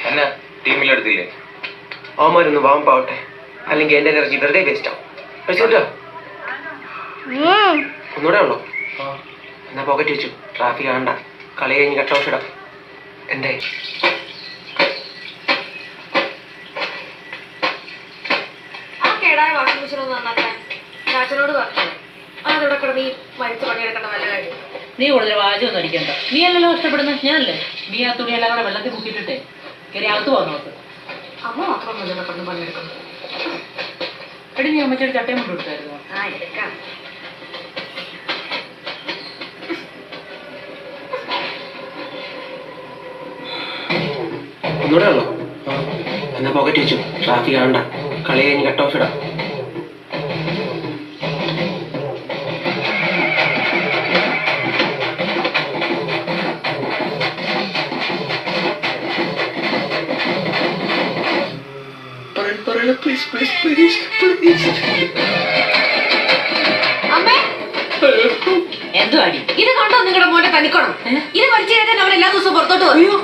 എന്നാ ടീമിലെടുത്തില്ലേ? അവന്മാരൊന്ന് വാമ്പാവട്ടെ, അല്ലെങ്കിൽ എന്റെ എനർജി വെറുതെ വേസ്റ്റ് ആവും. കഴിച്ചോട്ടോ, ഒന്നുകൂടെ ഉള്ളോ? എന്നാ പോക്കറ്റ് വെച്ചു. ട്രാഫിക് ആണ്ട, കളി കഴിഞ്ഞ് കട്ട് ഓഫ് ഇടാം. എന്തേ വാഷിംഗ് മെഷീൻ ഒന്ന് നന്നാക്കാൻ രാജനോട് പറഞ്ഞു. അതവിടെ കിടന്ന് ഈ മരിച്ചു പണിയെടുക്കേണ്ട വല്ല കാര്യം. നീ കൂടുതൽ വാചകമൊന്നും അടിക്കണ്ട. നീ അല്ലല്ലോ ഇഷ്ടപ്പെടുന്നത്, ഞാനല്ലേ. നീ ആ തുണിയെല്ലാം കൂടെ വെള്ളത്തിൽ മുക്കിയിട്ടിട്ടേ കയറി അകത്ത് പോകാൻ നോക്ക്. അമ്മ മാത്രമൊന്നുമല്ലോ കിടന്ന് പണിയെടുക്കുന്നു. എടി നീ അമ്മച്ചൊരു ചട്ടയും കൊണ്ട് കൊടുത്തായിരുന്നു. ആ എടുക്കാം. ഒന്നുകൂടെ ഉള്ളോ? എന്നാ പോക്കറ്റ് വെച്ചു. ട്രാഫിക് ആണ്ട, കളി കഴിഞ്ഞ് കട്ട് ഓഫ് ഇടാം. എന്തോ അടി ഇത് കണ്ടോ നിങ്ങളുടെ മോനെ തനിക്കണം. ഇത് പഠിച്ചു കഴിഞ്ഞാൽ അവൻ എല്ലാ ദിവസവും പുറത്തോട്ട് പറയും.